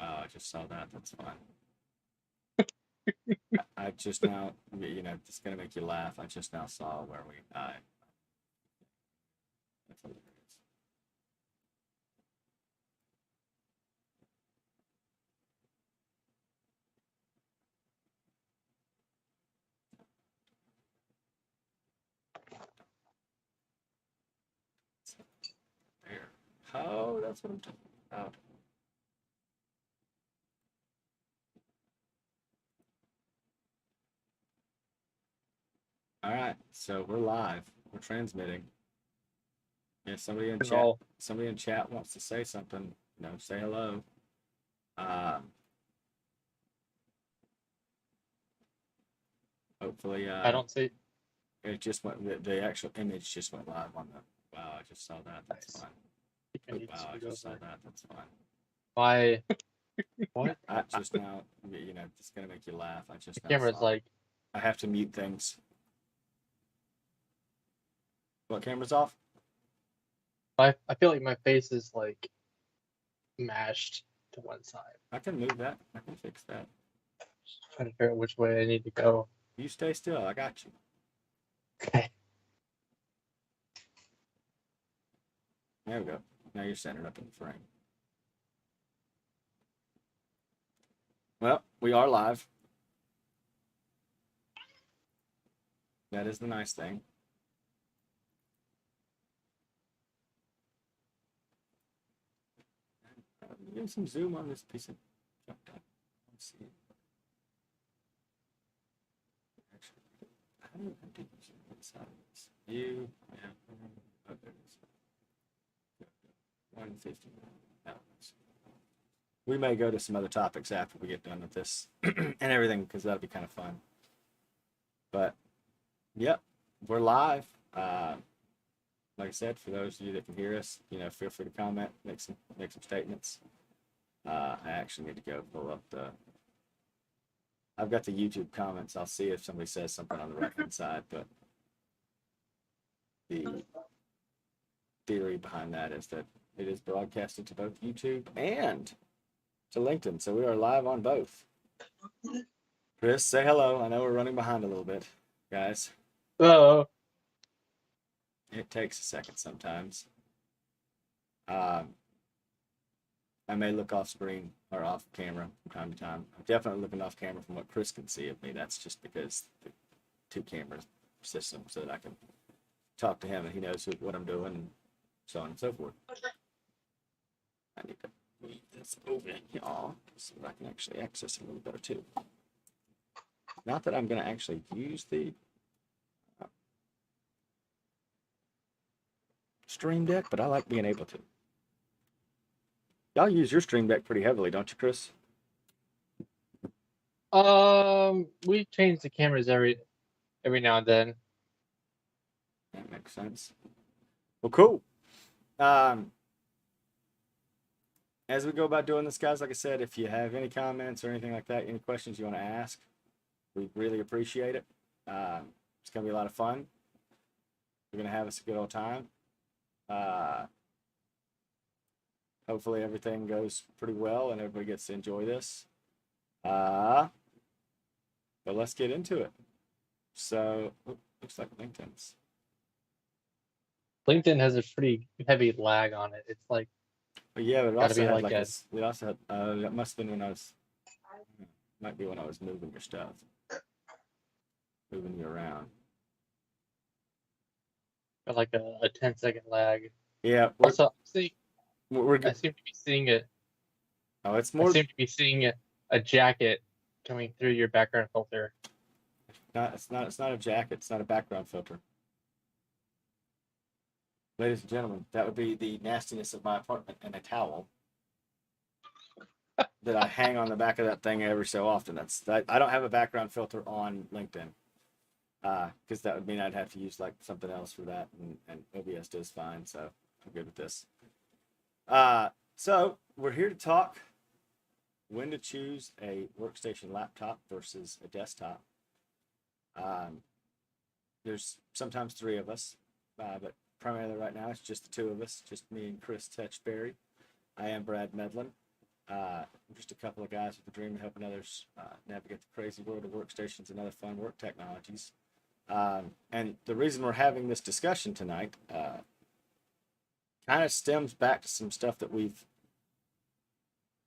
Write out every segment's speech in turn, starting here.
wow, I just saw that. That's fine. I just now, it's gonna make you laugh. I just now saw where we. That's hilarious. There. Oh, that's what I'm talking about. All right, so we're live. We're transmitting. Yeah, somebody in chat. Roll. Somebody in chat wants to say something. Say hello. Hopefully, I don't see. it just went. The actual image just went live on the. Wow, I just saw that. That's Nice. fine. I think I need Wow, I to just saw go that. That's fine. My what? I just now, it's gonna make you laugh. I just The now camera's saw. like I have to mute things. What camera's off? I feel like my face is like mashed to one side. I can move that. I can fix that. Trying to figure out which way I need to go. You stay still. I got you. Okay. There we go. Now you're centered up in the frame. Well, we are live. That is the nice thing. Give some zoom on this piece of junk. Let's see. Actually, how do you zoom inside of this? You, yeah. Oh, there it is. 150. No, we may go to some other topics after we get done with this and everything, because that'll be kind of fun. But, yep, we're live. Like I said, for those of you that can hear us, feel free to comment, make some statements. I actually need to go pull up I've got the YouTube comments. I'll see if somebody says something on the right-hand side, but the theory behind that is that it is broadcasted to both YouTube and to LinkedIn. So we are live on both. Chris, say hello. I know we're running behind a little bit, guys. Oh. It takes a second sometimes. I may look off screen or off camera from time to time. I'm definitely looking off camera from what Chris can see of me. That's just because the two camera system, so that I can talk to him and he knows what I'm doing and so on and so forth. I need to move this open, y'all, so that I can actually access it a little better too. Not that I'm going to actually use the Stream Deck, but I like being able to. Y'all use your Stream Deck pretty heavily, don't you, Chris? We change the cameras every now and then. That makes sense. Well, cool. As we go about doing this, guys, like I said, if you have any comments or anything like that, any questions you want to ask, we really appreciate it. It's going to be a lot of fun. We're going to have us a good old time. Hopefully everything goes pretty well and everybody gets to enjoy this. But let's get into it. So, looks like LinkedIn's. LinkedIn has a pretty heavy lag on it. It's like But yeah, but it gotta also be had like like we also had, that must have been when I was, might be when I was moving your stuff. Moving you around. got like a 10-second lag. Yeah. Also, We're I good. seem to be seeing it. Oh, it's I more. seem to be seeing a jacket coming through your background filter. It's not a jacket. It's not a background filter. Ladies and gentlemen, that would be the nastiness of my apartment and a towel that I hang on the back of that thing every so often. I don't have a background filter on LinkedIn because that would mean I'd have to use like something else for that, and OBS does fine, so I'm good with this. So we're here to talk when to choose a workstation laptop versus a desktop. There's sometimes three of us, but primarily right now it's just the two of us, just me and Chris Touchberry. I am Brad Medlin. just a couple of guys with a dream of helping others navigate the crazy world of workstations and other fun work technologies. And the reason we're having this discussion tonight kind of stems back to some stuff that we've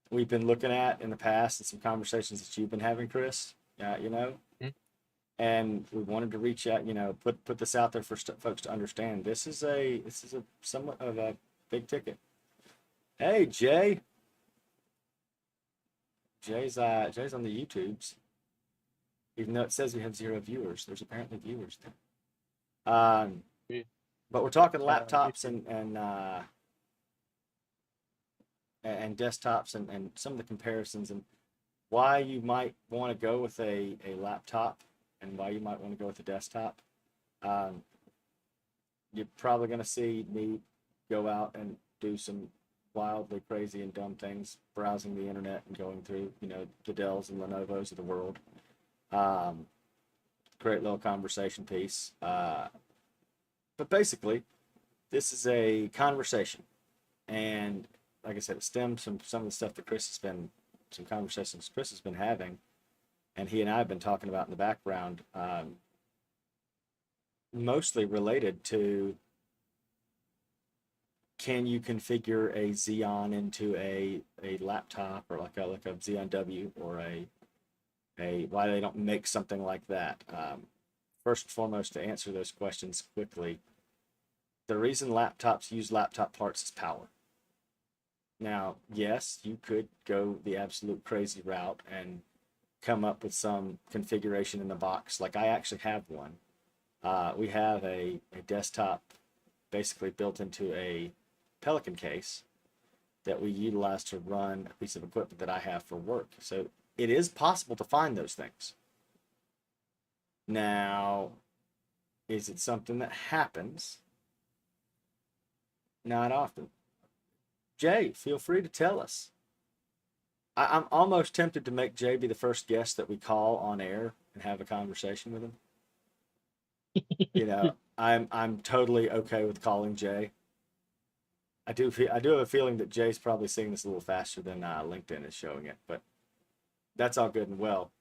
been looking at in the past and some conversations that you've been having, Chris. Mhm. And we wanted to reach out, put this out there for folks to understand. This is a somewhat of a big ticket. Hey, Jay. Jay's on the YouTubes, even though it says we have 0 viewers. There's apparently viewers there. Yeah. But we're talking Shout out laptops YouTube. and desktops and some of the comparisons and why you might want to go with a laptop and why you might want to go with a desktop. You're probably going to see me go out and do some wildly crazy and dumb things, browsing the internet and going through, the Dells and Lenovo's of the world. Great little conversation piece. But basically, this is a conversation. And like I said, it stems from some of the stuff that some conversations Chris has been having, and he and I have been talking about in the background, mostly related to, can you configure a Xeon into a laptop or like a Xeon W or why they don't make something like that. First and foremost, to answer those questions quickly, the reason laptops use laptop parts is power. Now, yes, you could go the absolute crazy route and come up with some configuration in the box. Like I actually have one. We have a desktop basically built into a Pelican case that we utilize to run a piece of equipment that I have for work. So it is possible to find those things. Now, is it something that happens? Not often. Jay, feel free to tell us. I'm almost tempted to make Jay be the first guest that we call on air and have a conversation with him. I'm totally okay with calling Jay. I do have a feeling that Jay's probably seeing this a little faster than LinkedIn is showing it, but that's all good and well.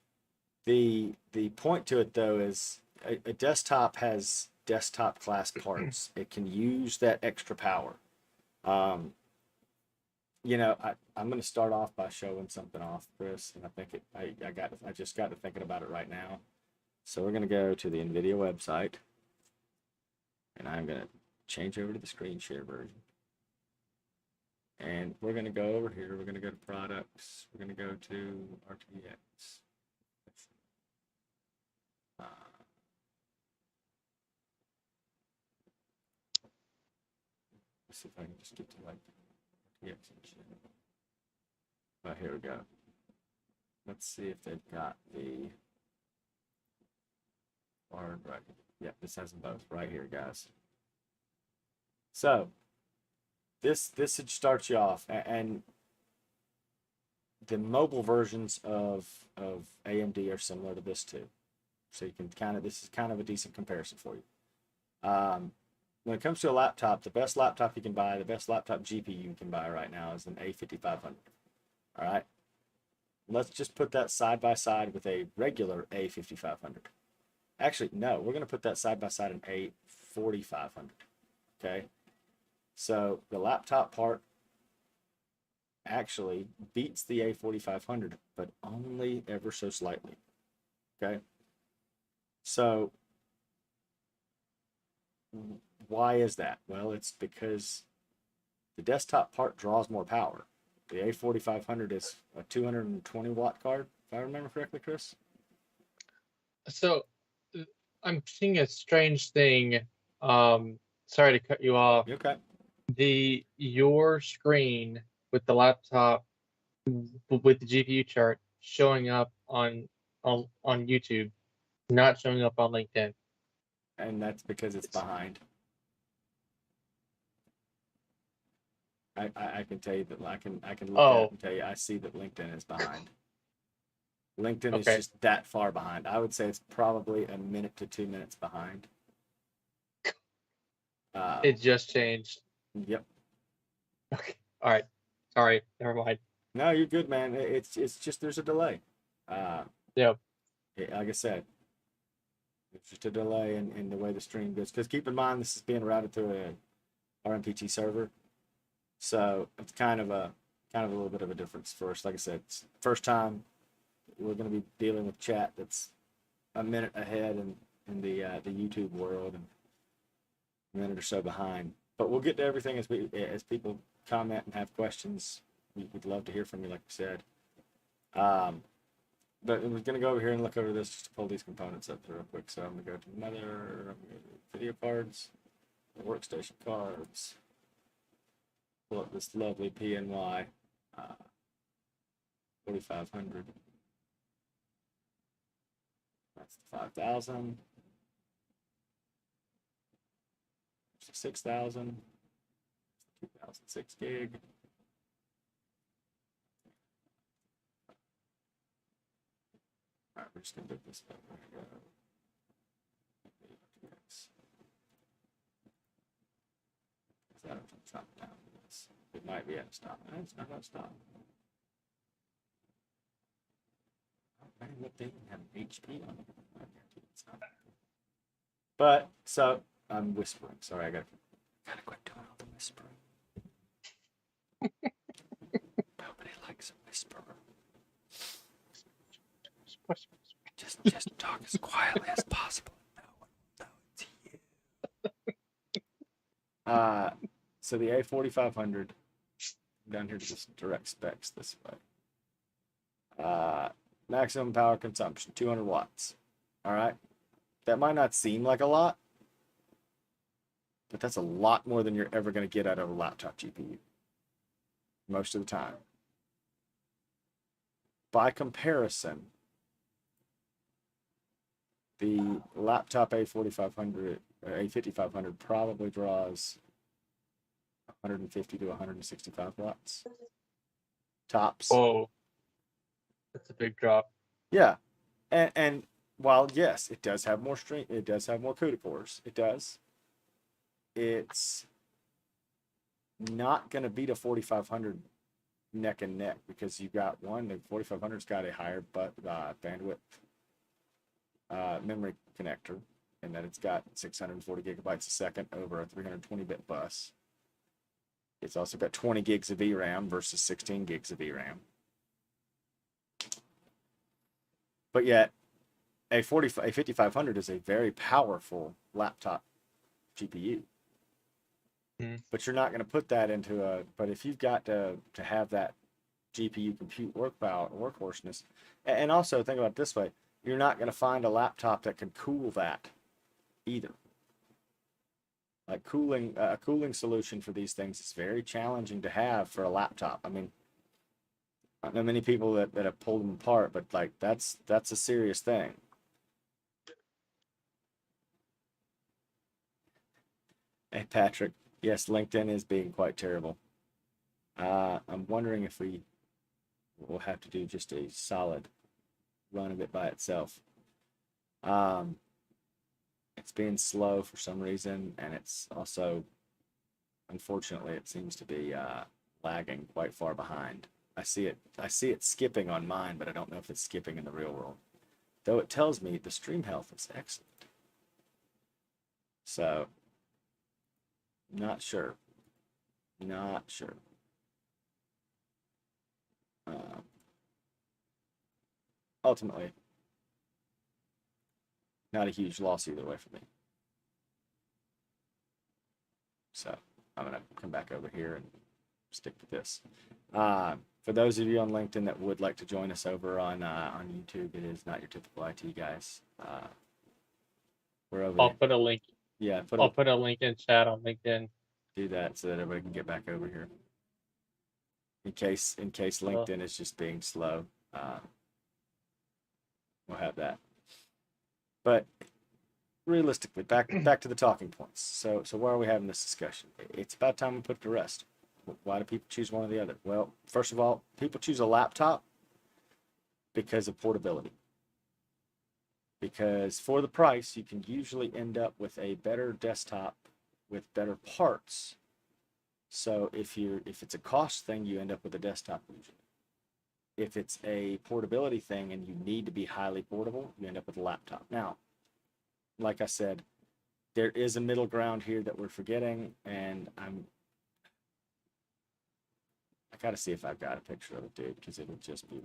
The point to it though is a desktop has desktop class parts. It can use that extra power. I'm going to start off by showing something off, Chris, and I think I just got to thinking about it right now. So we're going to go to the NVIDIA website, and I'm going to change over to the screen share version. And we're going to go over here. We're going to go to products. We're going to go to RTX. Let's see if I can just get to like RTX and shit. Oh, here we go. Let's see if they've got the hard right. Yeah, this has them both right here, guys. So this should start you off, and the mobile versions of AMD are similar to this too. So you can this is kind of a decent comparison for you. When it comes to a laptop, the best laptop you can buy, the best laptop GPU you can buy right now is an A5500. All right. Let's just put that side by side with a regular A5500. Actually, no, we're going to put that side by side an A4500. Okay. So the laptop part actually beats the A4500, but only ever so slightly. Okay. So why is that? Well, it's because the desktop part draws more power. The A4500 is a 220 watt card, if I remember correctly, Chris. So I'm seeing a strange thing. Sorry to cut you off. Okay. Your screen with the laptop with the GPU chart showing up on YouTube, not showing up on LinkedIn. And that's because it's behind. I can tell you that I can look at it and tell you I see that LinkedIn is behind. LinkedIn is just that far behind. I would say it's probably a minute to 2 minutes behind. It just changed. Yep. Okay. All right. Sorry. Never mind. No, you're good, man. It's just there's a delay. Uh, Yeah. like I said, it's just a delay in the way the stream goes. Because keep in mind, this is being routed through a RMPT server, so it's kind of a little bit of a difference for us. Like I said, it's first time we're going to be dealing with chat that's a minute ahead in the YouTube world and a minute or so behind. But we'll get to everything as people comment and have questions. We'd love to hear from you, like you said. But we're going to go over here and look over this just to pull these components up real quick. So I'm going to go to Mother, I'm going to go to video cards, workstation cards. Pull up this lovely PNY 4500. That's the 5000. 6000. 2006 gig. All right, we're just gonna do this. There we go. Is that a stop down? Yes. It might be at a stop. No, it's not at a stop. Oh, man, look, they even have HP on it. I guarantee it's not. But so I'm whispering. Sorry, I gotta quit doing all the whispering. Nobody likes a whisperer. Just talk as quietly as possible. No, it's you. So the A4500 down here to this direct specs this way. Maximum power consumption 200 watts. All right, that might not seem like a lot, but that's a lot more than you're ever going to get out of a laptop GPU most of the time. By comparison, the laptop A4500 or A5500 probably draws 150 to 165 watts tops. Oh, that's a big drop. Yeah, and while yes, it does have more stream, it does have more CUDA cores. It does. It's not going to beat a 4500 neck and neck because you got one. The 4500's got a higher bandwidth memory connector, and then it's got 640 gigabytes a second over a 320-bit bus. It's also got 20 gigs of VRAM versus 16 gigs of VRAM. But yet, a 5500 is a very powerful laptop GPU. But you're not going to put that into a. But if you've got to have that GPU compute workhorseness, and also think about it this way, you're not going to find a laptop that can cool that either. Like a cooling solution for these things is very challenging to have for a laptop. I mean, I know many people that have pulled them apart, but like that's a serious thing. Hey, Patrick. Yes, LinkedIn is being quite terrible. I'm wondering if we will have to do just a solid run of it by itself. It's being slow for some reason, and it's also, unfortunately, it seems to be lagging quite far behind. I see it skipping on mine, but I don't know if it's skipping in the real world. Though it tells me the stream health is excellent. So, not sure. Ultimately, not a huge loss either way for me. So I'm gonna come back over here and stick with this. For those of you on LinkedIn that would like to join us over on YouTube, it is Not Your Typical IT Guys. We're over I'll there. put a link. Yeah, I'll put a link in chat on LinkedIn. Do that so that everybody can get back over here. In case LinkedIn is just being slow, we'll have that. But realistically, back to the talking points. So why are we having this discussion? It's about time we put it to rest. Why do people choose one or the other? Well, first of all, people choose a laptop because of portability. Because for the price, you can usually end up with a better desktop with better parts. So if it's a cost thing, you end up with a desktop usually. if it's a portability thing and you need to be highly portable, you end up with a laptop. Now, like I said, there is a middle ground here that we're forgetting, and I gotta see if I've got a picture of it, dude, because it'd be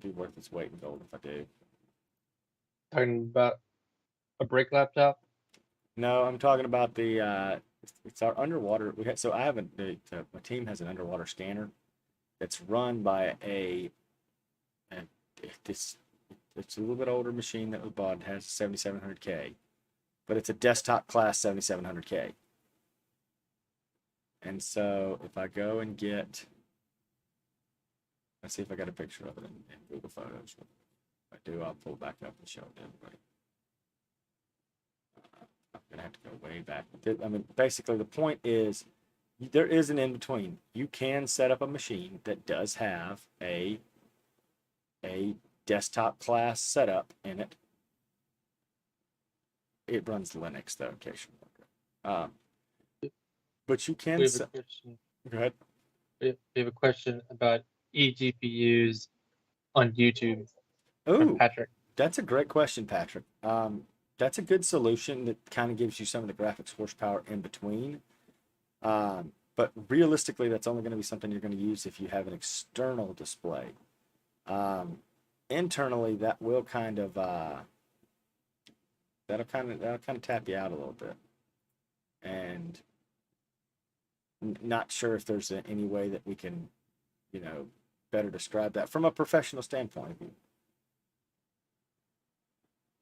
worth its weight in gold if I do. Talking about a brick laptop. No, I'm talking about the it's our underwater. So I have my team has an underwater scanner that's run by a this it's a little bit older machine that we bought. It has a 7700K, but it's a desktop class 7700K. And so if I go and get, let's see if I got a picture of it in Google Photos. If I do, I'll pull back up and show it to everybody. I'm gonna have to go way back. I mean, basically the point is there is an in-between. You can set up a machine that does have a desktop class setup in it. It runs Linux though occasionally. But you can. We have a question. Go ahead. We have a question about eGPUs on YouTube Oh, from Patrick. that's a great question, Patrick. That's a good solution that kind of gives you some of the graphics horsepower in between. But realistically, that's only going to be something you're going to use if you have an external display. Internally, that will kind of that'll kind of tap you out a little bit, and not sure if there's any way that we can, better describe that from a professional standpoint.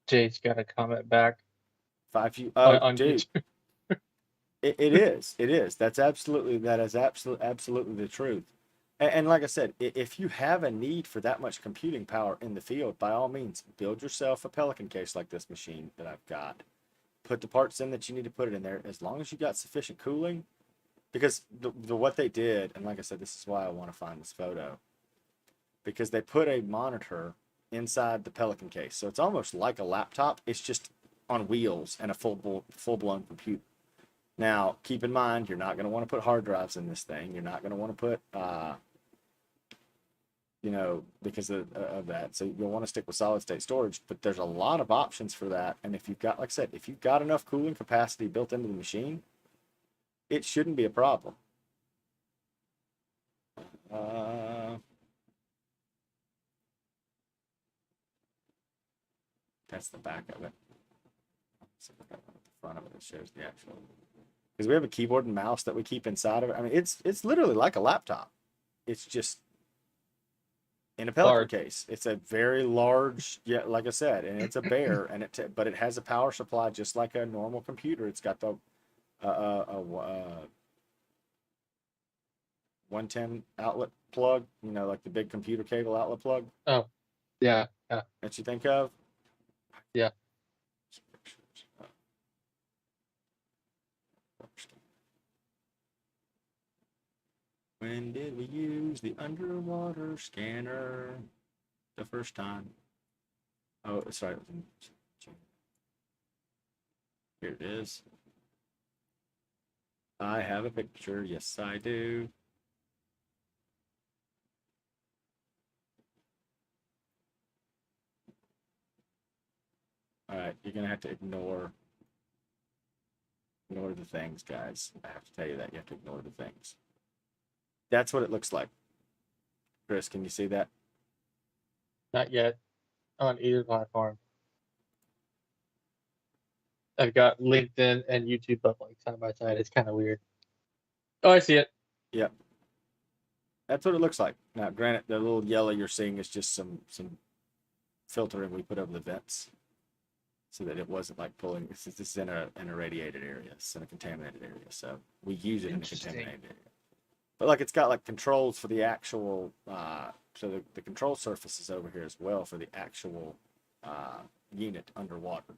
Jade's got a comment back On dude. YouTube. It is. That is absolutely the truth. And like I said, if you have a need for that much computing power in the field, by all means, build yourself a Pelican case like this machine that I've got. Put the parts in that you need to put it in there, as long as you got sufficient cooling. Because what they did, and like I said, this is why I want to find this photo, because they put a monitor inside the Pelican case, so it's almost like a laptop. It's just on wheels and a full-blown computer. Now, keep in mind, you're not going to want to put hard drives in this thing. You're not going to want to put, because of that. So you'll want to stick with solid-state storage, but there's a lot of options for that. And if you've got, like I said, if you've got enough cooling capacity built into the machine, it shouldn't be a problem. That's the back of it. So the front of it shows the actual. Because we have a keyboard and mouse that we keep inside of it. I mean, it's literally like a laptop. It's just in a Pelican case. It's a very large, like I said, and it's a Bear, and but it has a power supply just like a normal computer. It's got the 110 outlet plug, like the big computer cable outlet plug. Oh, yeah. That you think of? Yeah. When did we use the underwater scanner the first time? Oh, sorry. Here it is. I have a picture. Yes, I do. All right, you're gonna have to ignore the things, guys. I have to tell you that. You have to ignore the things. That's what it looks like. Chris, can you see that? Not yet on either platform. I've got LinkedIn and YouTube up like side by side. It's kind of weird. Oh, I see it. Yep. That's what it looks like. Now, granted, the little yellow you're seeing is just some filtering we put over the vents, so that it wasn't like pulling. This is in a radiated area. It's in a contaminated area, so we use it in a contaminated area. But like it's got like controls for the actual, so the control surface is over here as well for the actual unit underwater.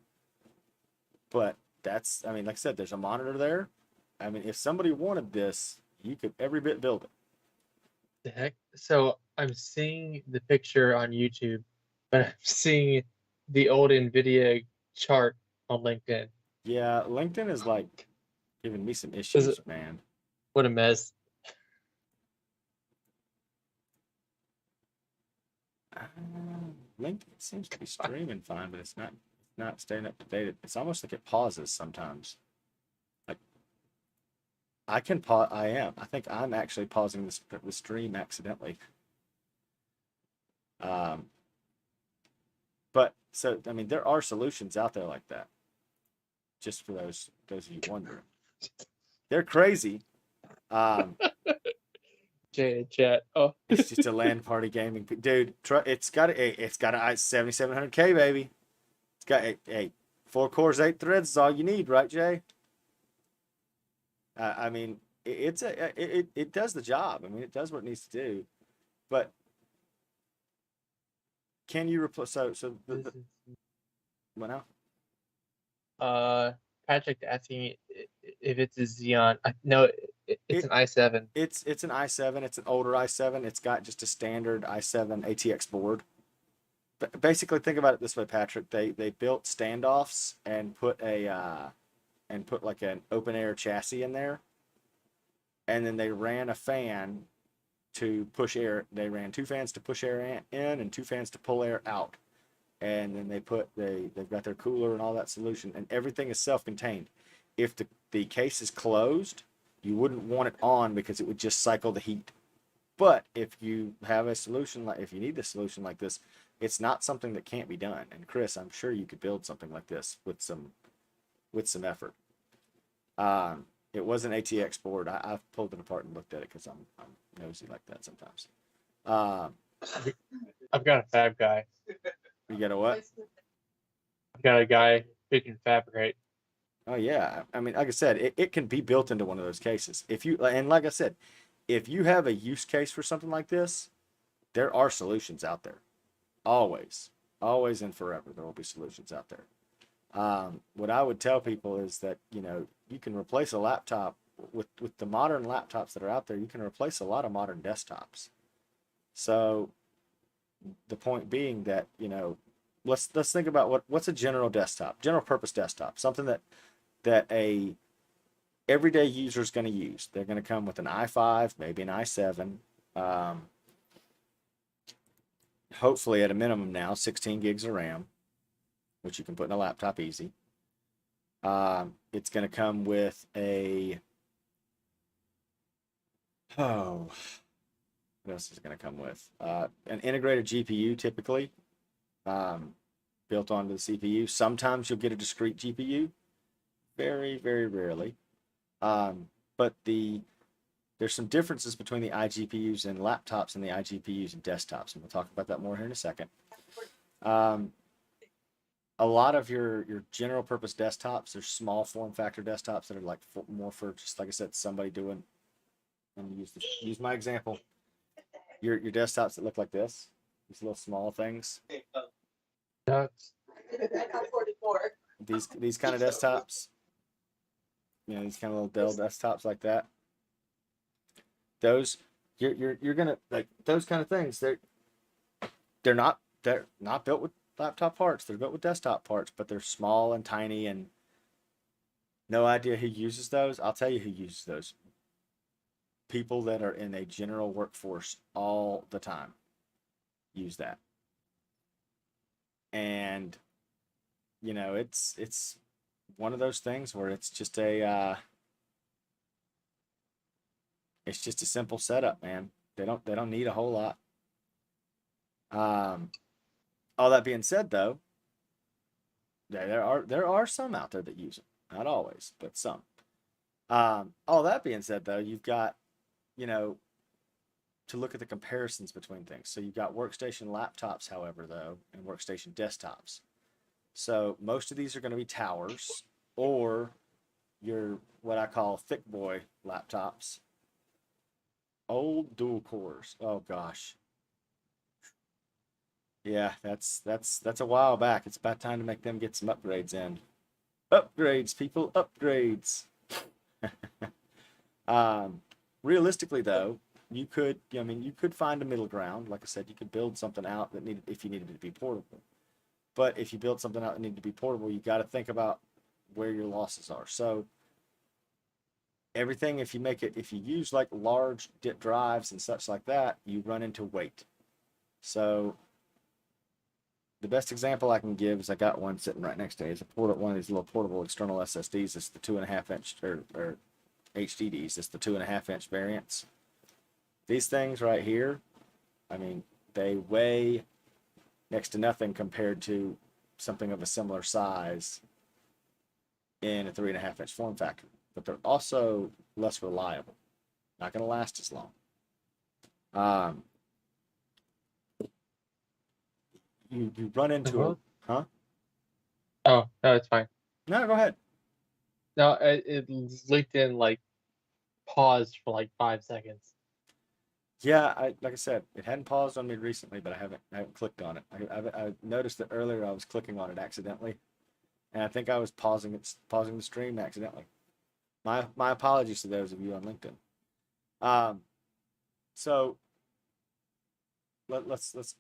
But that's, I mean, like I said, there's a monitor there. I mean, if somebody wanted this, you could every bit build it. The heck? So I'm seeing the picture on YouTube, but I'm seeing the old NVIDIA chart on LinkedIn. Yeah, LinkedIn is like giving me some issues, man. What a mess. Link seems to be streaming fine, but it's not staying up to date. It's almost like it pauses sometimes. Like I can pause. I am. I think I'm actually pausing the stream accidentally. Um, but so I mean, there are solutions out there like that. Just for those of you wondering, they're crazy. Um, Chat. Oh, it's just a LAN party gaming, dude. It's got a 7700K, baby. It's got a 4 cores, 8 threads is all you need, right, Jay? I mean, it does the job. I mean, it does what it needs to do. But can you replace? What now? Patrick asking if it's a Xeon. No, it's an i7. It's an i7. It's an older i7. It's got just a standard i7 ATX board. But basically, think about it this way, Patrick. They built standoffs and put like an open air chassis in there, and then they ran a fan to push air. They ran 2 fans to push air in and 2 fans to pull air out. And then they've got their cooler and all that solution, and everything is self-contained. If the case is closed, you wouldn't want it on because it would just cycle the heat. But if you have a solution if you need a solution like this, it's not something that can't be done. And Chris, I'm sure you could build something like this with some effort. It was an ATX board. I've pulled it apart and looked at it because I'm nosy like that sometimes. I've got a fab guy. You got a what? I've got a guy who can fabricate. Oh yeah. I mean, like I said, it can be built into one of those cases. And like I said, if you have a use case for something like this, there are solutions out there. Always and forever, there will be solutions out there. What I would tell people is that, you can replace a laptop with the modern laptops that are out there. You can replace a lot of modern desktops. So the point being that, let's think about what's a general purpose desktop, something that a everyday user is going to use. They're going to come with an i5, maybe an i7, hopefully at a minimum now 16 gigs of RAM, which you can put in a laptop easy. It's going to come with what else is it going to come with? An integrated GPU typically, built onto the CPU. Sometimes you'll get a discrete GPU, very, very rarely. But there's some differences between the iGPUs in laptops and the iGPUs in desktops, and we'll talk about that more here in a second. A lot of your general purpose desktops, they're small form factor desktops that are like more for just, like I said, somebody doing, and use my example. Your desktops that look like this, these little small things. Nuts. These kind of desktops, these kind of little Dell desktops like that. Those you're gonna like those kind of things. They're not built with laptop parts. They're built with desktop parts, but they're small and tiny, and no idea who uses those. I'll tell you who uses those. People that are in a general workforce all the time use that. And it's one of those things where it's just a simple setup, man. They don't need a whole lot. All that being said, though, there are some out there that use them. Not always, but some. All that being said, though, you've got to look at the comparisons between things. So you've got workstation laptops, however, though, and workstation desktops. So most of these are going to be towers or your what I call thick boy laptops. Old dual cores. Oh gosh. Yeah, that's a while back. It's about time to make them get some upgrades in. Upgrades, people, upgrades. Realistically, though, you could find a middle ground. Like I said, you could build something out if you needed it to be portable. But if you build something out that needed to be portable, you got to think about where your losses are. So everything, if you use like large drives and such like that, you run into weight. So the best example I can give is I got one sitting right next to me. It's one of these little portable external SSDs. It's the 2.5 inch or HDDs. It's the 2.5 inch variants. These things right here, I mean, they weigh next to nothing compared to something of a similar size in a 3.5 inch form factor, but they're also less reliable. Not going to last as long. You run into a, huh? Oh, no, it's fine. No, go ahead. No, LinkedIn like paused for like 5 seconds. Yeah, like I said, it hadn't paused on me recently, but I haven't clicked on it. I noticed that earlier I was clicking on it accidentally, and I think I was pausing the stream accidentally. My apologies to those of you on LinkedIn. So let's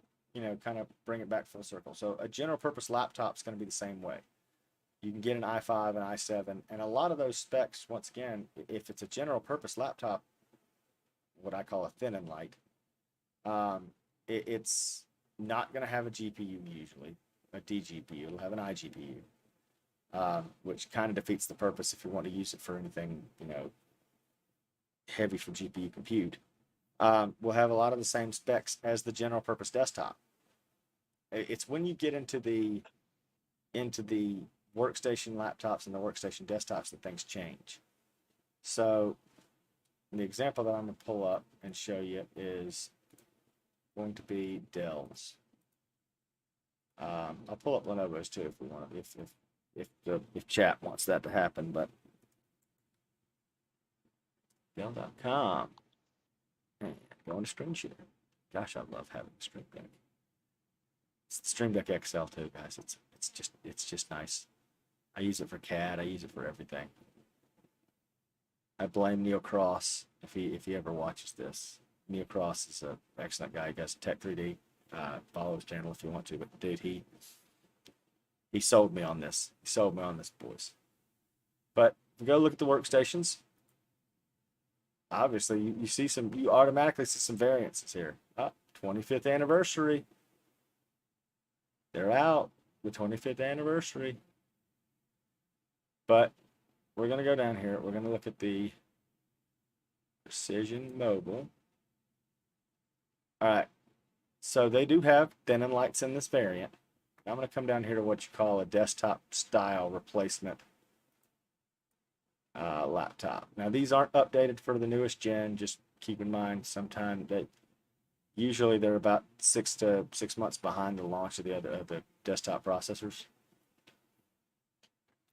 kind of bring it back full circle. So a general purpose laptop is going to be the same way. You can get an i5, an i7, and a lot of those specs, once again, if it's a general purpose laptop, what I call a thin and light, it's not going to have a GPU usually, a DGPU. It'll have an iGPU, which kind of defeats the purpose if you want to use it for anything, heavy for GPU compute. Will have a lot of the same specs as the general purpose desktop. It's when you get into the workstation laptops and the workstation desktops that things change. So the example that I'm going to pull up and show you is going to be Dell's. I'll pull up Lenovo's too if we want, if chat wants that to happen, but Dell.com. Going to Stream Shooter. Gosh, I love having a Stream Deck. It's the Stream Deck XL too, guys. It's just nice. I use it for CAD. I use it for everything. I blame Neil Cross if he ever watches this. Neil Cross is an excellent guy. He does Tech 3D. Follow his channel if you want to. But dude, he sold me on this. He sold me on this, boys. But if you go look at the workstations, obviously you automatically see some variances here. 25th anniversary. They're out. The 25th anniversary. But we're going to go down here. We're going to look at the Precision Mobile. All right. So they do have thin and lights in this variant. I'm going to come down here to what you call a desktop style replacement laptop. Now these aren't updated for the newest gen. Just keep in mind, usually they're about 6 months behind the launch of the desktop processors.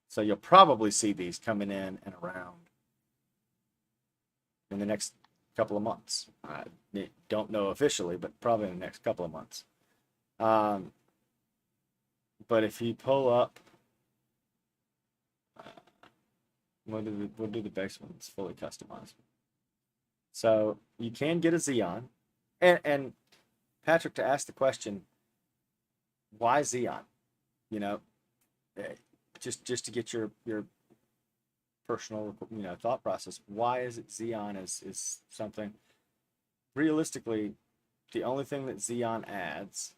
So you'll probably see these coming in and around in the next couple of months. I don't know officially, but probably in the next couple of months. But if you pull up, we'll do the base one. It's fully customized. So you can get a Xeon, and Patrick, to ask the question, why Xeon? Just to get your personal thought process. Why is it Xeon is something? Realistically, the only thing that Xeon adds,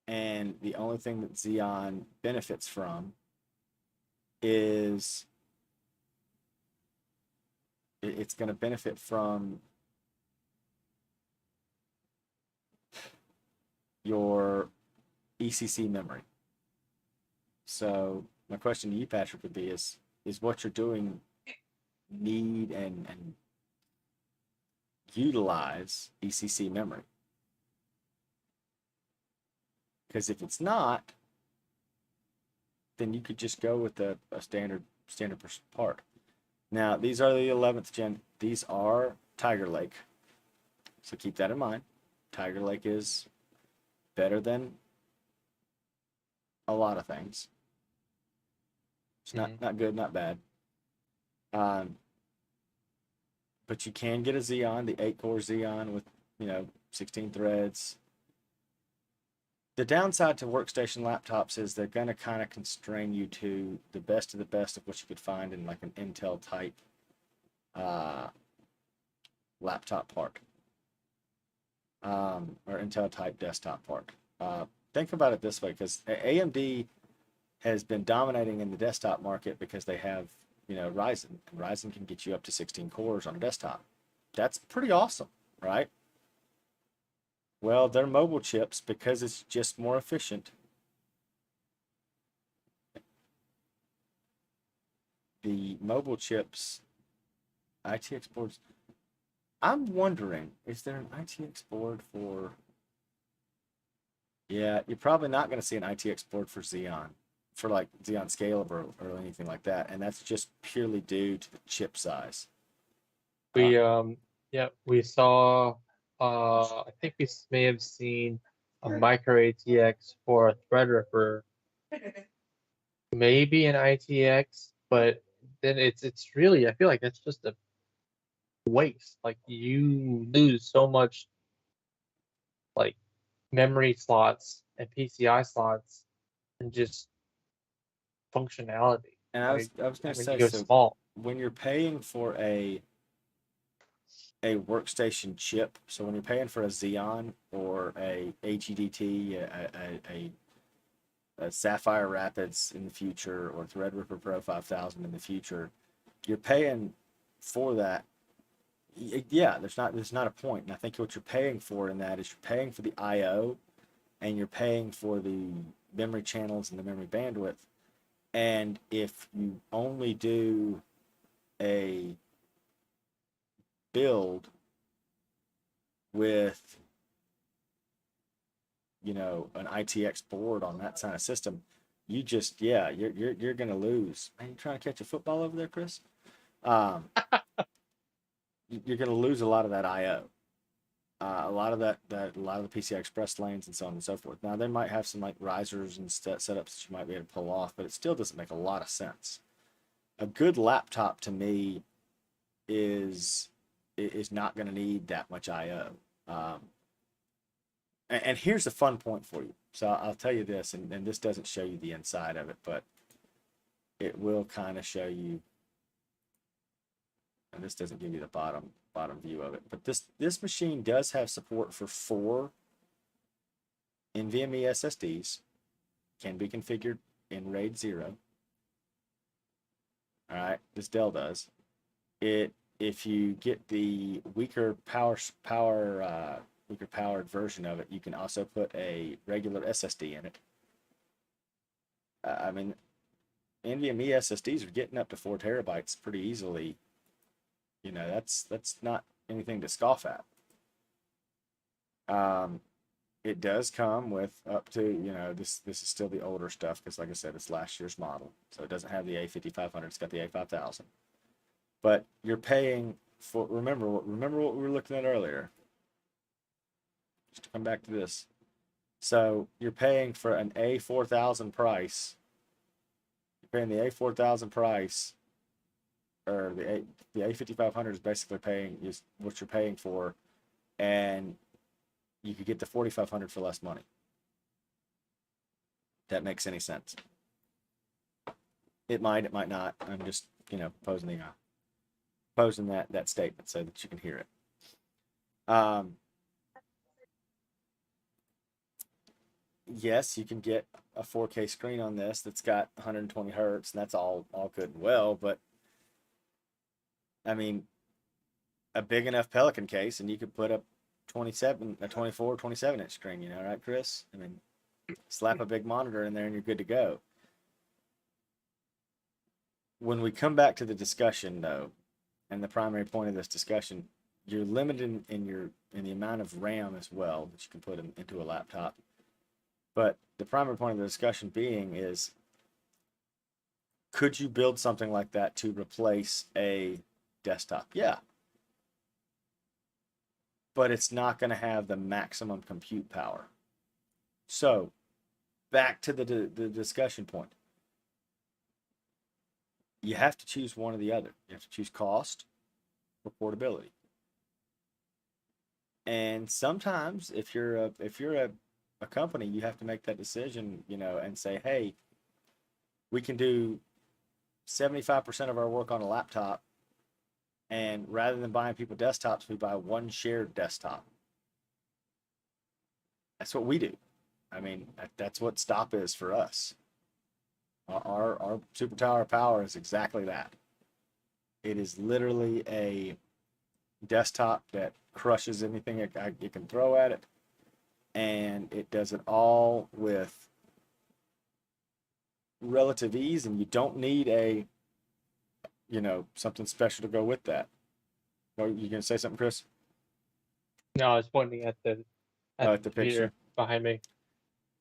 and the only thing that Xeon benefits from, is it's going to benefit from your ECC memory. So my question to you, Patrick, would be is what you're doing need and utilize ECC memory? Because if it's not, then you could just go with a standard part. Now, these are the 11th gen. These are Tiger Lake. So keep that in mind. Tiger Lake is better than a lot of things. It's not good, not bad. But you can get a Xeon, the 8-core Xeon with 16 threads. The downside to workstation laptops is they're going to kind of constrain you to the best of the best of what you could find in like an Intel type laptop part. or Intel type desktop part. Think about it this way, because AMD has been dominating in the desktop market because they have, Ryzen, and Ryzen can get you up to 16 cores on a desktop. That's pretty awesome, right? Well, their mobile chips, because it's just more efficient, the mobile chips, ITX boards. I'm wondering, is there an ITX board for? Yeah, you're probably not going to see an ITX board for Xeon, for like Xeon Scalable or anything like that, and that's just purely due to the chip size. We yeah, we saw I think we may have seen a micro ATX for a Threadripper, maybe an ITX, but then it's really, I feel like that's just a waste. Like you lose so much like memory slots and PCI slots and just functionality. And I was Like I was going to when say, you go so small. when you're paying for a workstation chip, so when you're paying for a Xeon or a HEDT, a Sapphire Rapids in the future, or Threadripper Pro 5000 in the future, you're paying for that. Yeah, there's not a point. And I think what you're paying for in that is you're paying for the I/O, and you're paying for the memory channels and the memory bandwidth. And if you only do a build with, an ITX board on that kind of system, you're gonna lose. Man, you trying to catch a football over there, Chris? Um, you're gonna lose a lot of that I/O. A lot of a lot of the PCI Express lanes and so on and so forth. Now they might have some like risers and setups that you might be able to pull off, but it still doesn't make a lot of sense. A good laptop to me is not going to need that much I/O. And here's a fun point for you. So I'll tell you this, and this doesn't show you the inside of it, but it will kind of show you. And this doesn't give you the bottom view of it, but this machine does have support for 4 NVMe SSDs, can be configured in RAID 0. All right, this Dell does. If you get the weaker powered version of it, you can also put a regular SSD in it. I mean, NVMe SSDs are getting up to 4 terabytes pretty easily. That's not anything to scoff at. It does come with up to, this is still the older stuff, because like I said, it's last year's model, so it doesn't have the A5500. It's got the A5000. But you're paying for, remember what we were looking at earlier. Just to come back to this. So you're paying for an A4000 price. You're paying the A4000 price, or the A5500 is basically paying is what you're paying for, and you could get the 4500 for less money. If that makes any sense. It might not. I'm just, posing that statement so that you can hear it. Yes, you can get a 4K screen on this that's got 120 hertz, and that's all good and well, but I mean, a big enough Pelican case, and you could put up a 24, 27-inch screen, right, Chris? I mean, slap a big monitor in there and you're good to go. When we come back to the discussion, though, and the primary point of this discussion, you're limited in the amount of RAM as well that you can put into a laptop. But the primary point of the discussion being is, could you build something like that to replace a desktop? Yeah. But it's not going to have the maximum compute power. So, back to the discussion point. You have to choose one or the other. You have to choose cost or portability. And sometimes, if you're a company, you have to make that decision, and say, hey, we can do 75% of our work on a laptop, and rather than buying people desktops, we buy one shared desktop. That's what we do. I mean, that's what stop is for us. Our super tower power is exactly that. It is literally a desktop that crushes anything you can throw at it, and it does it all with relative ease, and you don't need something special to go with that. Are you gonna say something, Chris? No, I was pointing at the At the computer picture. behind me.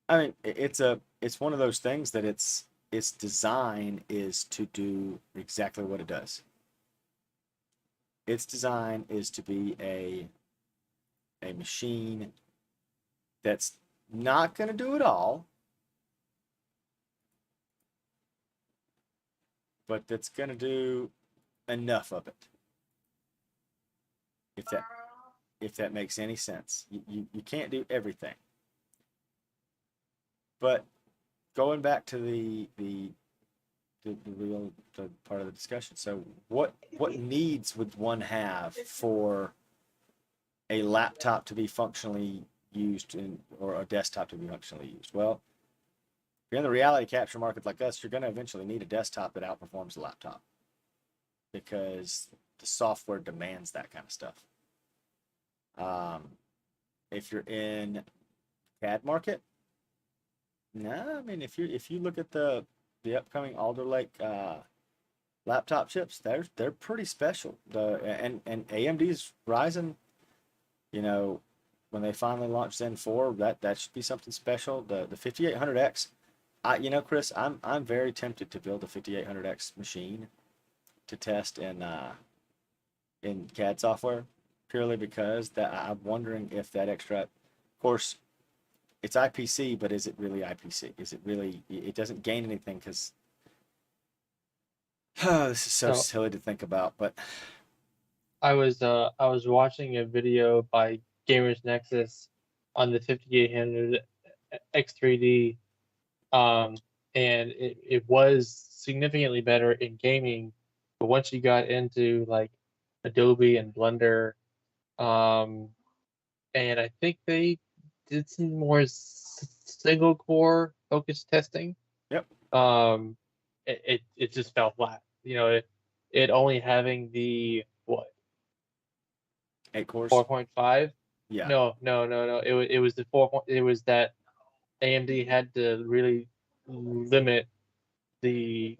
I mean, it's one of those things that its design is to do exactly what it does. Its design is to be a machine that's not going to do it all, but that's going to do enough of it. If that makes any sense, you can't do everything. But going back to the real part of the discussion. So what needs would one have for a laptop to be functionally used or a desktop to be functionally used? Well, if you're in the reality capture market like us, you're going to eventually need a desktop that outperforms the laptop because the software demands that kind of stuff. If you're in CAD market, no, I mean if you look at the upcoming Alder Lake laptop chips, they're pretty special. And AMD's Ryzen, when they finally launch Zen 4, that should be something special. The 5800X, Chris, I'm very tempted to build a 5800X machine to test in CAD software, purely because that I'm wondering if that extra, of course, it's IPC, but is it really IPC? Is it really? It doesn't gain anything because this is so silly to think about. But I was watching a video by Gamers Nexus on the 5800 X3D, and it was significantly better in gaming. But once you got into like Adobe and Blender, and I think they did some more single core focused testing. yep, It just fell flat. It only having the what 8 cores. 4.5. Yeah. No. It was the 4. It was that AMD had to really limit the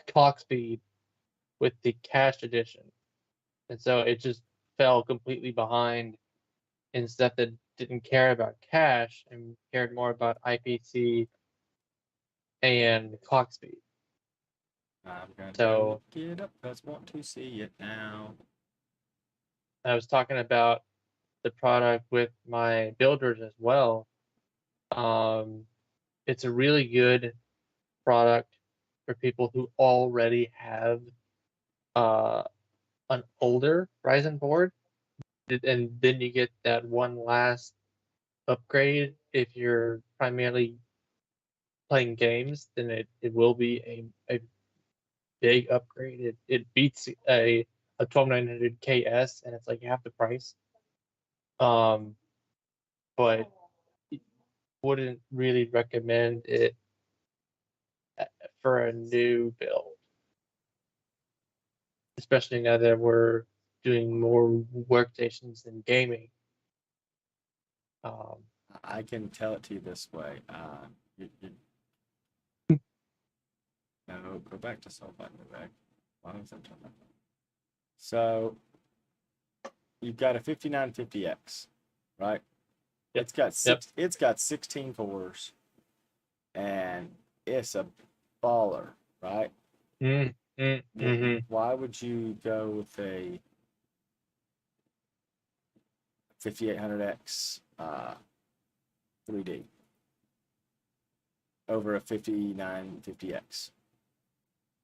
clock speed with the cached edition, and so it just fell completely behind in stuff that didn't care about cache and cared more about IPC and clock speed. I'm going to So look it up because I want to see it now. I was talking about the product with my builders as well. It's a really good product for people who already have an older Ryzen board, and then you get that one last upgrade if you're primarily playing games. Then it will be a big upgrade. It beats a 12900 KS, and it's like half the price. But wouldn't really recommend it for a new build, especially now that we're doing more workstations than gaming. I can tell it to you this way. No, go back to Soul Button Bag. Why was that turn that? So you've got a 5950X, right? Yep. It's got 16 cores, and it's a baller, right? Why would you go with a 5800X 3D over a 5950X?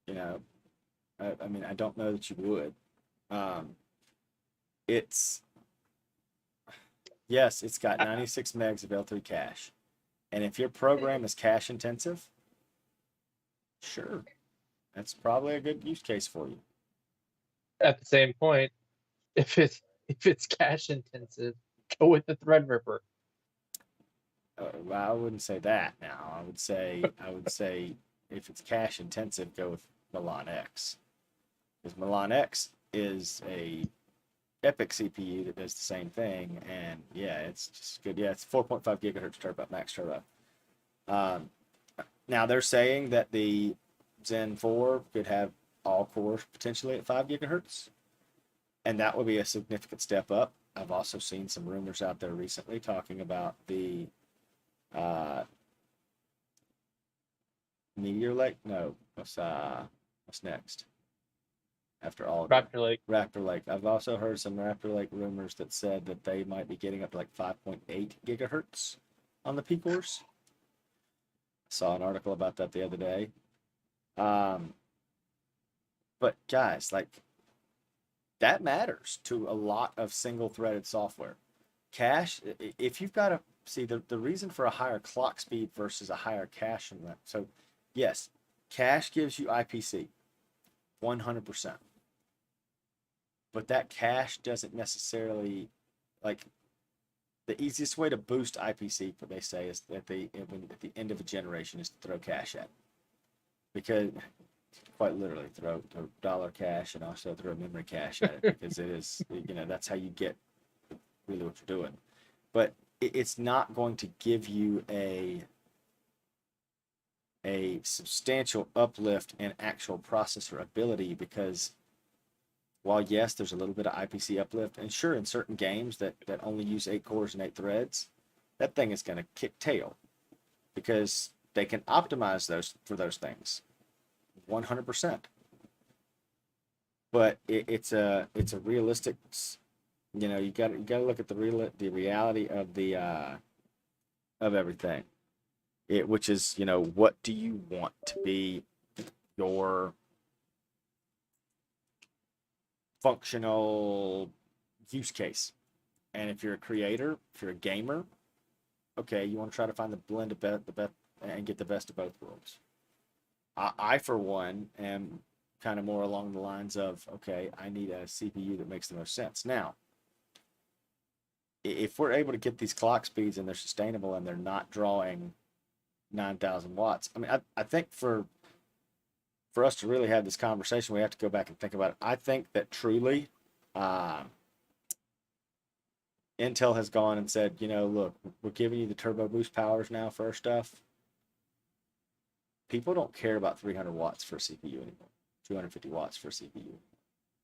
I mean, I don't know that you would. It's got 96 megs of L3 cache, and if your program is cache intensive, sure, that's probably a good use case for you. At the same point, if it's cache intensive, go with the Threadripper. well, I wouldn't say that now. I would say if it's cache intensive, go with Milan X. Because Milan X is a Epic CPU that does the same thing, and yeah, it's just good. Yeah, it's 4.5 gigahertz turbo, max turbo. Um, Now they're saying that the Zen 4 could have all cores potentially at 5 gigahertz, and that would be a significant step up. I've also seen some rumors out there recently talking about the uh, Meteor Lake. No, what's next after all of them? Raptor Lake. Raptor Lake. I've also heard some Raptor Lake rumors that said that they might be getting up to like 5.8 gigahertz on the P cores. Saw an article about that the other day. But guys, like that matters to a lot of single-threaded software. Cache, if you've got to see the reason for a higher clock speed versus a higher cache and that. So, yes, cache gives you IPC, 100%. But that cache doesn't necessarily like the easiest way to boost IPC, what they say, is at the end of a generation is to throw cache at it. Because quite literally throw dollar cache and also throw memory cache at it because it is, that's how you get really what you're doing. But it's not going to give you a substantial uplift in actual processor ability because while yes, there's a little bit of IPC uplift, and sure, in certain games that only use 8 cores and 8 threads, that thing is going to kick tail because they can optimize those for those things 100%. But it's a realistic, you got to look at the reality of the of everything. Which is, what do you want to be your functional use case? And if you're a creator, if you're a gamer, okay, you want to try to find the blend of the best and get the best of both worlds. I for one am kind of more along the lines of, okay, I need a CPU that makes the most sense. Now, if we're able to get these clock speeds and they're sustainable and they're not drawing 9,000 watts, I mean, I think for us to really have this conversation, we have to go back and think about it. I think that truly Intel has gone and said, look, we're giving you the turbo boost powers now for our stuff. People don't care about 300 watts for a CPU anymore, 250 watts for a CPU,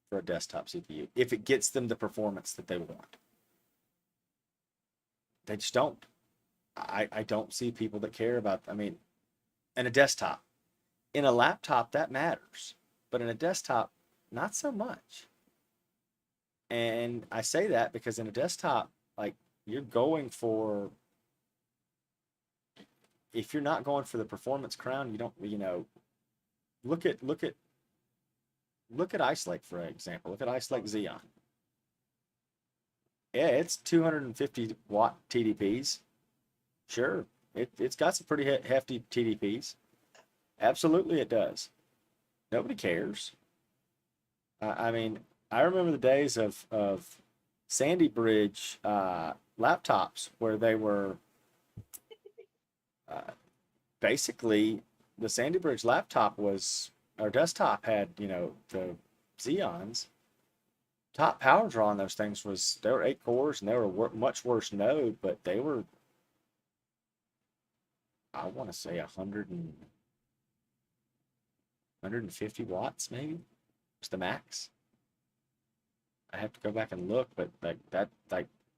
for a desktop CPU, if it gets them the performance that they want. They just don't. I don't see people that care about, in a desktop. In a laptop, that matters. But in a desktop, not so much. And I say that because in a desktop, like, you're going for, if you're not going for the performance crown, you don't, look at Ice Lake, for example. Look at Ice Lake Xeon. Yeah, it's 250 watt TDPs. Sure, it's got some pretty hefty TDPs. Absolutely, it does. Nobody cares. I remember the days of Sandy Bridge laptops where they were basically the Sandy Bridge laptop was, our desktop had, the Xeons. Top power draw on those things was, they were 8 cores and they were much worse node, but they were, I want to say 150 watts maybe was the max. I have to go back and look, but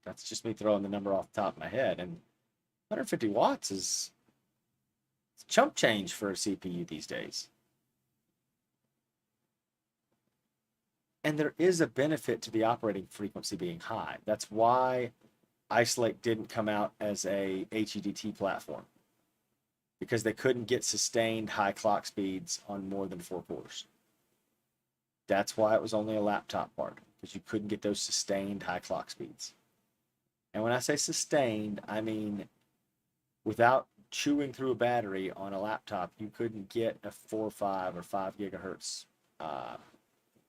that's just me throwing the number off the top of my head. And 150 watts is chump change for a CPU these days. And there is a benefit to the operating frequency being high. That's why Ice Lake didn't come out as a HEDT platform, because they couldn't get sustained high clock speeds on more than 4 cores. That's why it was only a laptop part, because you couldn't get those sustained high clock speeds. And when I say sustained, I mean without chewing through a battery on a laptop, you couldn't get a 4, 5, or 5 gigahertz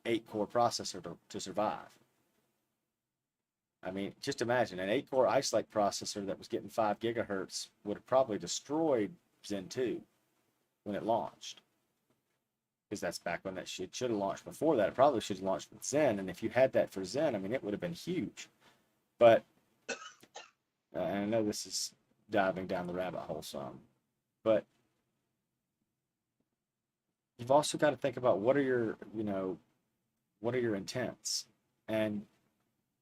8-core processor to survive. I mean, just imagine an 8-core Ice Lake processor that was getting 5 gigahertz would have probably destroyed Zen 2 when it launched. Because that's back when that shit should have launched before that. It probably should have launched with Zen. And if you had that for Zen, I mean, it would have been huge. But and I know this is diving down the rabbit hole some, but you've also got to think about what are your, what are your intents. And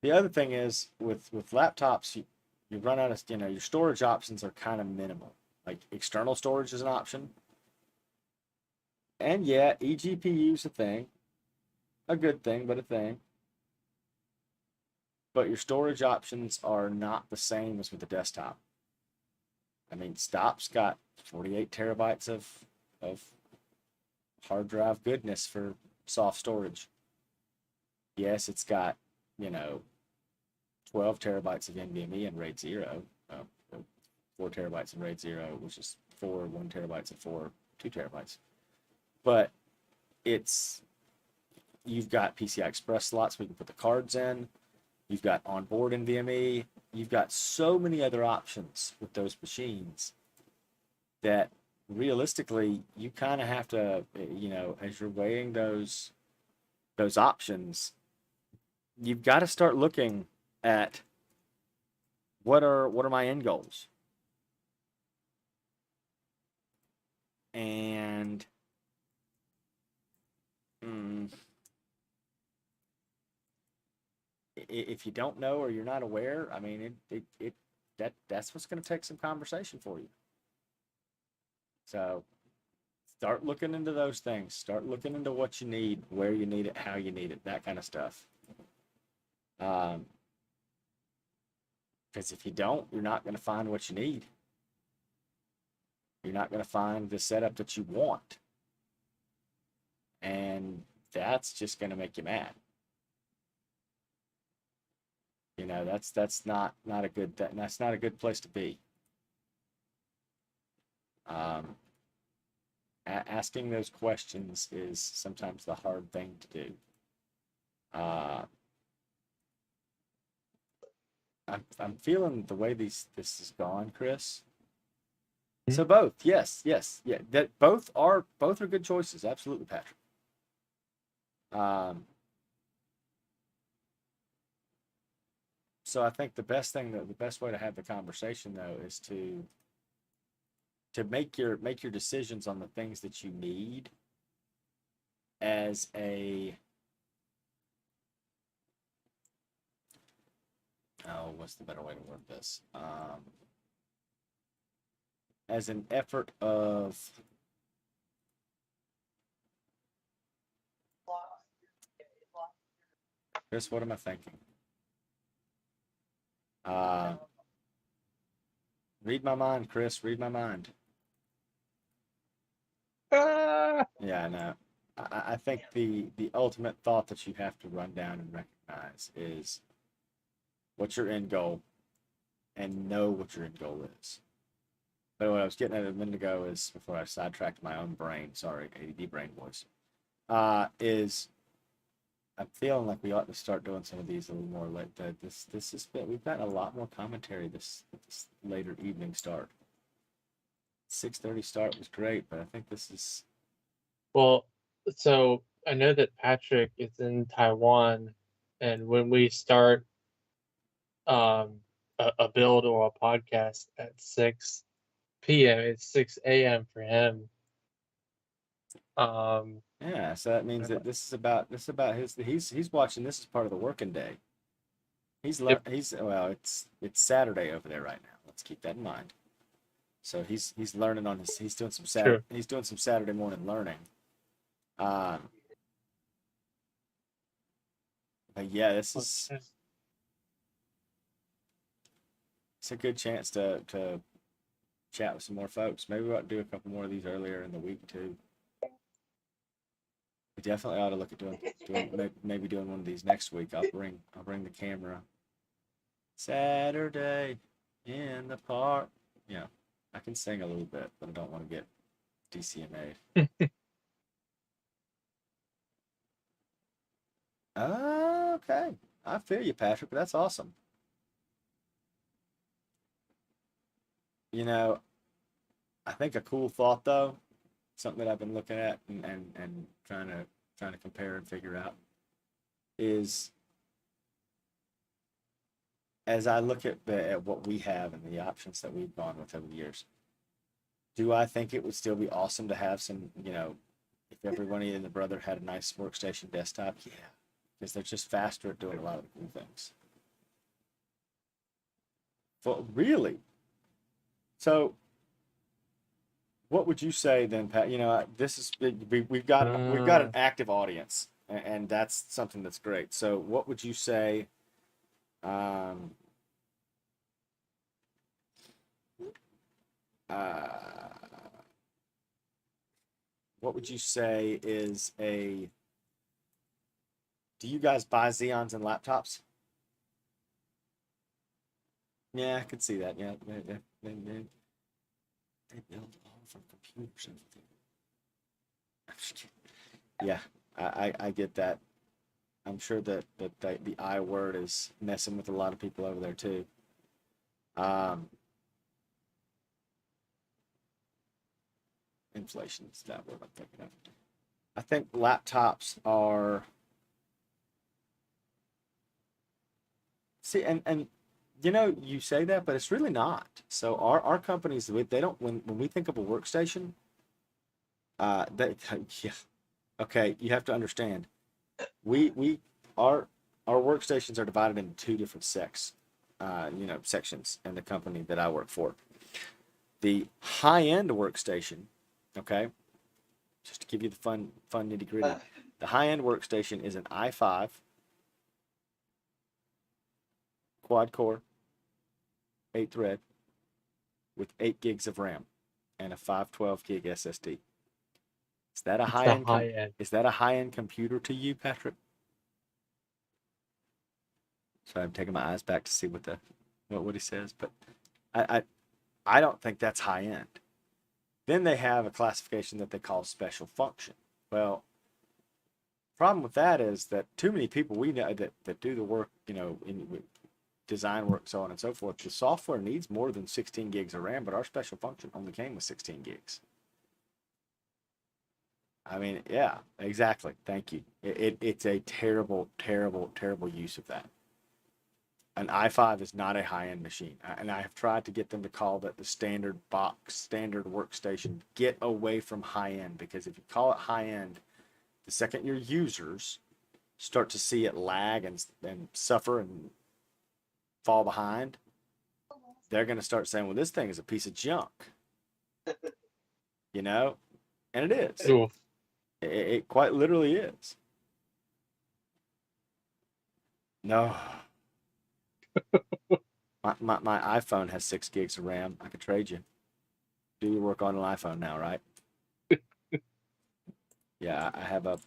the other thing is with laptops, you run out of, your storage options are kind of minimal. Like external storage is an option. And yeah, eGPU is a thing, a good thing, but a thing. But your storage options are not the same as with the desktop. I mean, Stop's got 48 terabytes of hard drive goodness for soft storage. Yes, it's got, 12 terabytes of NVMe in RAID 0, 4 terabytes in RAID 0, which is 1 terabytes and 2 terabytes. But you've got PCI Express slots where you can put the cards in. You've got onboard NVMe. You've got so many other options with those machines that realistically you kind of have to, as you're weighing those options, you've got to start looking at what are my end goals. And if you don't know or you're not aware, I mean, that's what's going to take some conversation for you. So start looking into those things. Start looking into what you need, where you need it, how you need it, that kind of stuff. Because if you don't, you're not going to find what you need. You're not going to find the setup that you want. And that's just going to make you mad. That's not a good that's not a good place to be. Asking those questions is sometimes the hard thing to do. I'm feeling the way this is gone, Chris. So both, yes, yeah. That both are good choices, absolutely, Patrick. So I think the best way to have the conversation though is to make your decisions on the things that you need as what's the better way to word this? As an effort of Chris, what am I thinking? Read my mind, Chris. Read my mind. Yeah, I know. I think the ultimate thought that you have to run down and recognize is what's your end goal, and know what your end goal is. But what I was getting at a minute ago is, before I sidetracked my own brain, sorry, ADD brain voice, is I'm feeling like we ought to start doing some of these a little more like we've gotten a lot more commentary this later evening start. 6:30 start was great, but I think this is Well, so I know that Patrick is in Taiwan, and when we start a build or a podcast at 6 p.m., it's 6 a.m. for him. yeah. So that means that this is about he's watching this as part of the working day. Yep. It's Saturday over there right now. Let's keep that in mind. So he's learning on his he's doing some Saturday morning learning. But yeah, it's a good chance to chat with some more folks. Maybe we ought to do a couple more of these earlier in the week too. We definitely ought to look at doing maybe doing one of these next week. I'll bring the camera. Saturday in the park. Yeah, I can sing a little bit, but I don't want to get DCMA'd. Okay, I feel you, Patrick. That's awesome. You know, I think a cool thought though, something that I've been looking at and trying to compare and figure out is as I look at what we have and the options that we've gone with over the years, do I think it would still be awesome to have some, if everybody and the brother had a nice workstation desktop? Yeah, because they're just faster at doing a lot of cool things. Well, really? So, what would you say then, Pat? This is we've got an active audience, and that's something that's great. So, what would you say? Um, uh, what would you say is a? Do you guys buy Xeons and laptops? Yeah, I could see that. Yeah, they build all from computers. I'm just kidding. Yeah, I get that. I'm sure that the I word is messing with a lot of people over there too. Um, Inflation is that word I'm thinking of. I think laptops are see and you say that, but it's really not. So our companies they don't when we think of a workstation, they yeah. Okay, you have to understand. We our workstations are divided into two different sections in the company that I work for. The high end workstation, okay, just to give you the fun nitty gritty. The high end workstation is an i5 quad core, 8 thread with 8 gigs of RAM and a 512 gig SSD. Is that a It's high the end? high end. Is that a high end computer to you, Patrick? So I'm taking my eyes back to see what he says, but I, I I don't think that's high end. Then they have a classification that they call special function. Well, problem with that is that too many people we know that do the work, in design work, so on and so forth. The software needs more than 16 gigs of RAM, but our special function only came with 16 gigs. I mean, yeah, exactly. Thank you. It's a terrible, terrible, terrible use of that. An i5 is not a high-end machine, and I have tried to get them to call that the standard box, standard workstation. Get away from high-end, because if you call it high-end, the second your users start to see it lag and suffer and fall behind, they're going to start saying, well, this thing is a piece of junk, you know? And it is. Oof. It quite literally is. No. My iPhone has 6 gigs of RAM. I could trade you. Do your work on an iPhone now, right? Yeah, I have a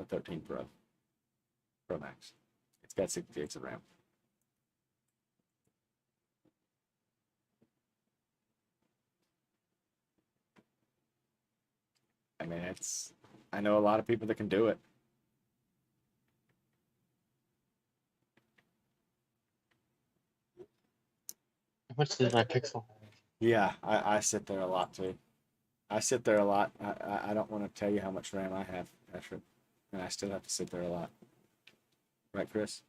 13 Pro Max. It's got 6 gigs of RAM. I mean, I know a lot of people that can do it. How much does my Pixel have? Yeah, I sit there a lot too. I sit there a lot. I don't want to tell you how much RAM I have, Patrick, and I still have to sit there a lot. Right, Chris?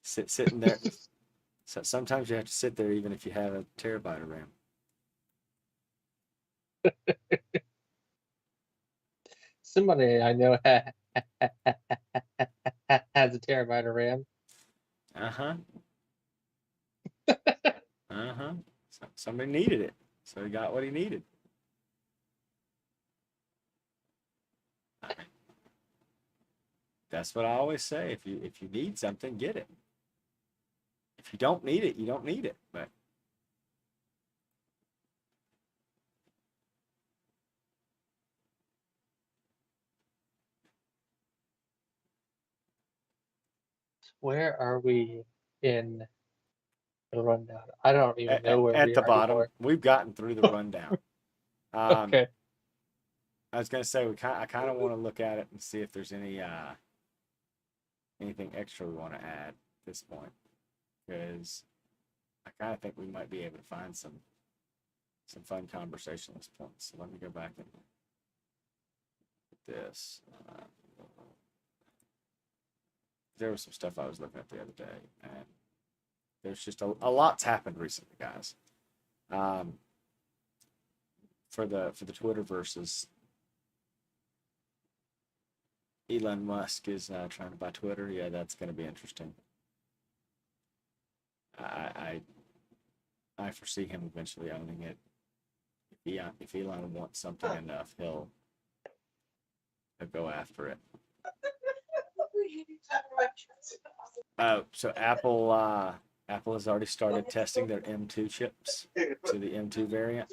Sitting there. So sometimes you have to sit there even if you have a terabyte of RAM. Somebody I know has a terabyte of RAM. Uh-huh. Uh-huh. Somebody needed it, so he got what he needed. That's what I always say. If you need something, get it. If you don't need it, you don't need it. But Where are we in the rundown? I don't even know where at we the are bottom, anymore. we've gotten through the rundown. Okay. I was gonna say I kind of want to look at it and see if there's anything extra we want to add at this point, because I kind of think we might be able to find some fun conversationalist points. So let me go back and this. There was some stuff I was looking at the other day, and there's just a lot's happened recently, guys. For the Twitter versus Elon Musk is trying to buy Twitter. Yeah, that's going to be interesting. I foresee him eventually owning it. If Elon wants something enough, he'll go after it. Oh, so Apple has already started testing their M2 chips to the M2 variant.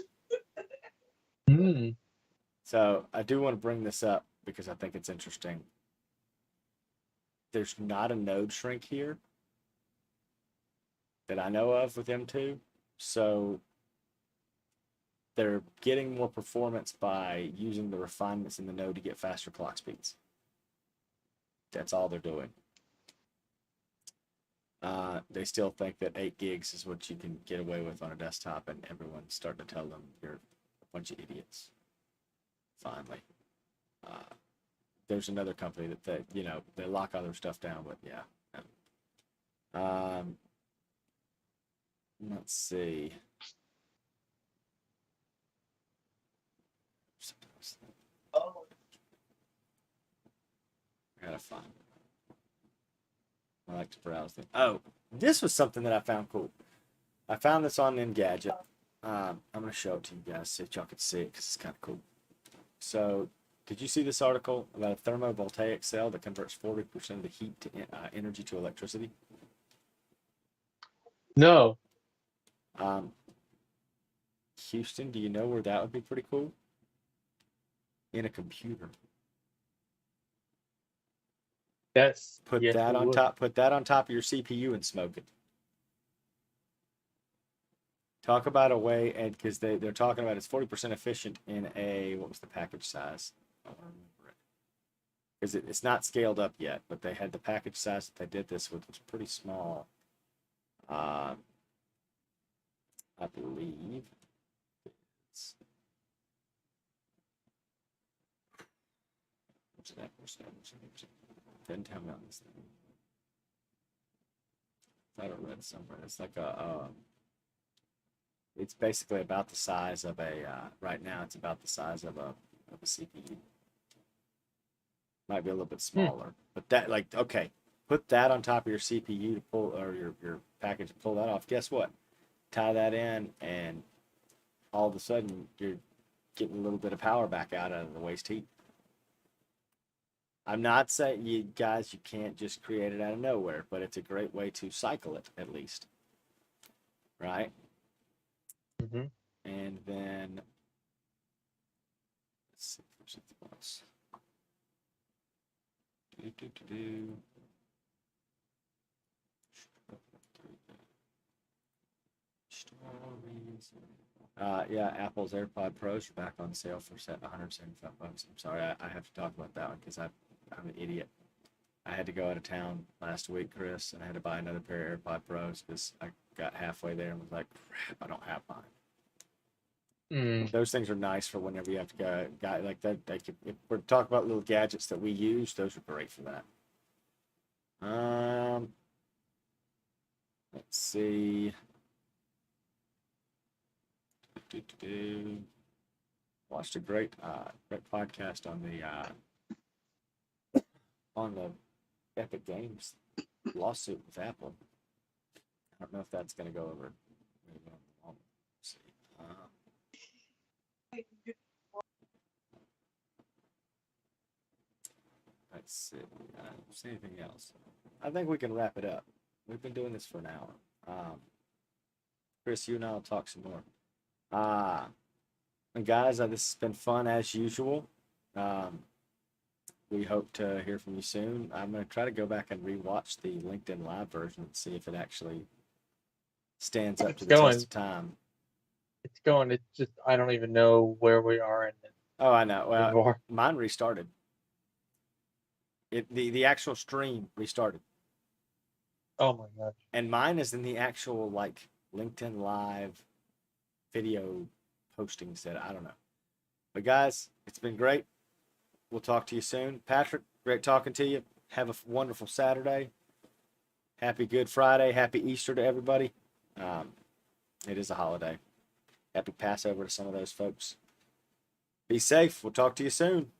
So I do want to bring this up because I think it's interesting. There's not a node shrink here that I know of with M2. So they're getting more performance by using the refinements in the node to get faster clock speeds. That's all they're doing. They still think that 8 gigs is what you can get away with on a desktop, and everyone's starting to tell them you're a bunch of idiots. Finally. There's another company that they lock all their stuff down, but yeah. Let's see. I gotta find it. I like to browse them. Oh, this was something that I found cool. I found this on Engadget. I'm gonna show it to you guys so y'all can see it because it's kind of cool. So, did you see this article about a thermovoltaic cell that converts 40% of the heat to energy to electricity? No. Houston, do you know where that would be pretty cool? In a computer. Put that on top of your CPU and smoke it. Talk about a way, and because they're talking about it's 40% efficient in a, what was the package size? I don't remember it. Because it's not scaled up yet, but they had the package size that they did this with was pretty small. I believe it's didn't tell me on this thing. I thought I read somewhere. It's like it's basically about the size of a right now it's about the size of a CPU. Might be a little bit smaller, but that, like, okay, put that on top of your CPU to pull, or your package to pull that off. Guess what? Tie that in, and all of a sudden you're getting a little bit of power back out of the waste heat. I'm not saying you can't just create it out of nowhere, but it's a great way to cycle it, at least. Right? Mm-hmm. And then let's see if there's anything else. Yeah, Apple's AirPod Pros are back on sale for $175. I'm sorry, I have to talk about that one because I'm an idiot. I had to go out of town last week, Chris, and I had to buy another pair of AirPod Pros because I got halfway there and was like, crap, I don't have mine. Those things are nice for whenever you have to go like that. If we're talking about little gadgets that we use, those are great for that. Let's see. Watched a great podcast on the Epic Games lawsuit with Apple. I don't know if that's going to go over. Let's see. Let's see. I don't see anything else. I think we can wrap it up. We've been doing this for an hour. Chris, you and I will talk some more. And guys, this has been fun as usual. We hope to hear from you soon. I'm going to try to go back and rewatch the LinkedIn Live version and see if it actually stands up to the test of time. It's going. It's just, I don't even know where we are in it. Oh, I know. Well, anymore. Mine restarted. The actual stream restarted. Oh my gosh. And mine is in the actual, like, LinkedIn Live video posting said. I don't know. But guys, it's been great. We'll talk to you soon. Patrick, great talking to you. Have a wonderful Saturday. Happy Good Friday. Happy Easter to everybody. It is a holiday. Happy Passover to some of those folks. Be safe. We'll talk to you soon.